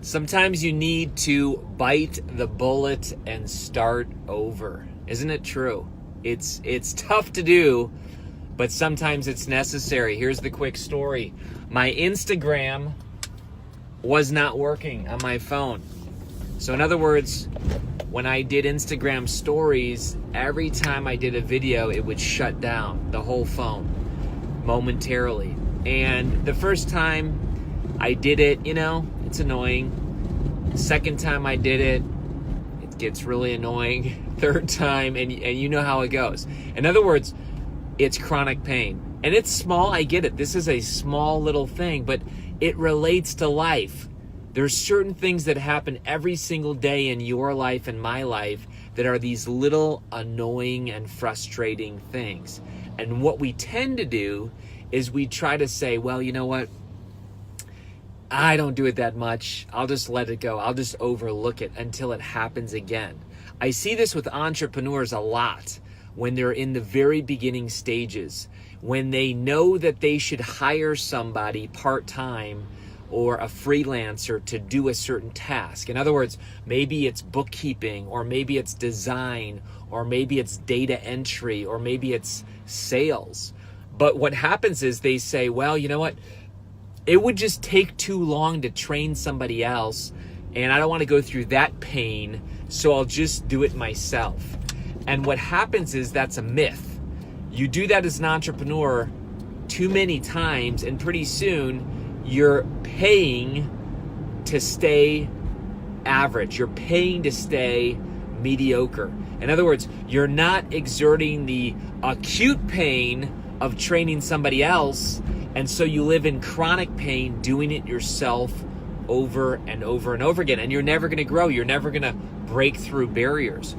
Sometimes you need to bite the bullet and start over. Isn't it true? It's tough to do, but sometimes it's necessary. Here's the quick story. My Instagram was not working on my phone. So in other words, when I did Instagram stories, every time I did a video, it would shut down the whole phone momentarily. And the first time I did it, it's annoying. Second time I did it, it gets really annoying. Third time, and you know how it goes. In other words, it's chronic pain. And it's small, I get it. This is a small little thing, but it relates to life. There's certain things that happen every single day in your life and my life that are these little annoying and frustrating things. And what we tend to do is we try to say, well, you know what? I don't do it that much. I'll just let it go. I'll just overlook it until it happens again. I see this with entrepreneurs a lot when they're in the very beginning stages, when they know that they should hire somebody part-time or a freelancer to do a certain task. In other words, maybe it's bookkeeping, or maybe it's design, or maybe it's data entry, or maybe it's sales. But what happens is they say, well, you know what? It would just take too long to train somebody else, and I don't want to go through that pain, so I'll just do it myself. And what happens is that's a myth. You do that as an entrepreneur too many times, and pretty soon you're paying to stay average. You're paying to stay mediocre. In other words, you're not exerting the acute pain of training somebody else, and so you live in chronic pain doing it yourself over and over and over again, and you're never going to grow. You're never going to break through barriers.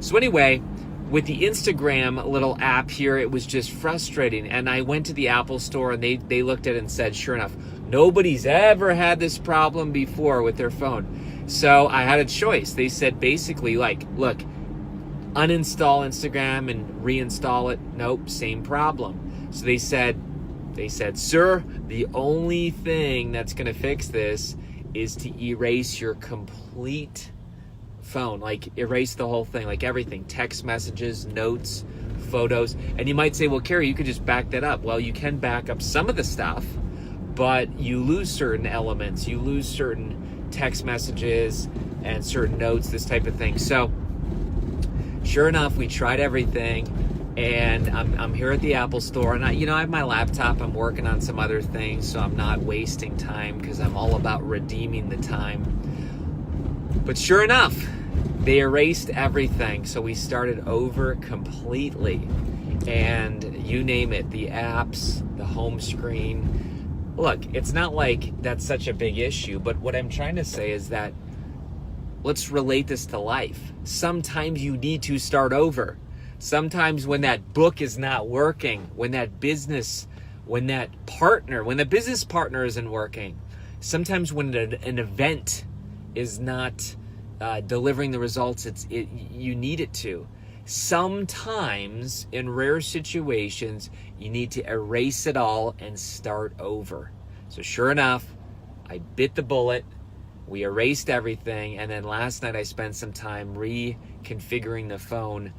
So anyway, with the Instagram little app here, it was just frustrating, and I went to the Apple store, and they looked at it and said, sure enough, nobody's ever had this problem before with their phone. So I had a choice. They said basically, like, look, uninstall Instagram and reinstall it. Nope, same problem. So they said, sir, the only thing that's going to fix this is to erase your complete phone, like erase the whole thing, like everything, text messages, notes, photos. And you might say, well, Kary, you could just back that up. Well, you can back up some of the stuff, but you lose certain elements. You lose certain text messages and certain notes, this type of thing. So sure enough, we tried everything, and I'm here at the Apple store, and I have my laptop. I'm working on some other things, so I'm not wasting time because I'm all about redeeming the time. But sure enough, they erased everything, so we started over completely. And you name it, the apps, the home screen. Look, it's not like that's such a big issue, but what I'm trying to say is that let's relate this to life. Sometimes you need to start over. Sometimes when that book is not working, when the business partner isn't working, sometimes when an event is not delivering the results you need it to. Sometimes, in rare situations, you need to erase it all and start over. So sure enough, I bit the bullet. We erased everything, and then last night I spent some time reconfiguring the phone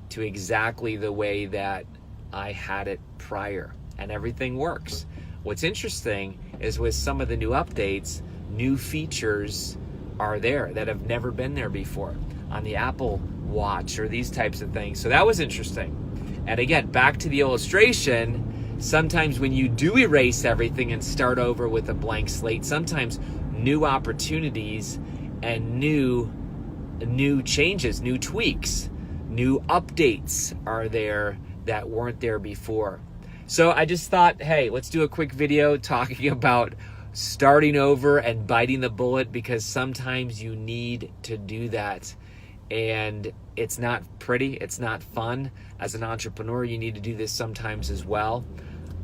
to exactly the way that I had it prior, and everything works. What's interesting is with some of the new updates, new features are there that have never been there before on the Apple Watch or these types of things. So that was interesting. And again, back to the illustration, sometimes when you do erase everything and start over with a blank slate, sometimes new opportunities and new changes, new tweaks, new updates are there that weren't there before. So I just thought, hey, let's do a quick video talking about starting over and biting the bullet, because sometimes you need to do that. And it's not pretty, it's not fun. As an entrepreneur, you need to do this sometimes as well.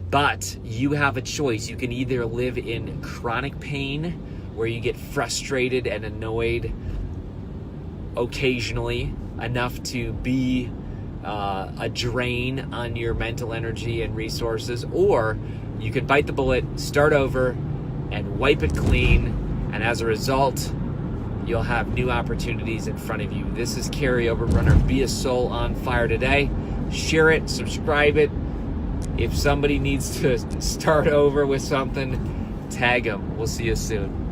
But you have a choice. You can either live in chronic pain, where you get frustrated and annoyed occasionally enough to be a drain on your mental energy and resources, or you could bite the bullet, start over, and wipe it clean And as a result, you'll have new opportunities in front of you. This is Kary Oberbrunner. Be a soul on fire today. Share it, subscribe it. If somebody needs to start over with something, tag them. We'll see you soon.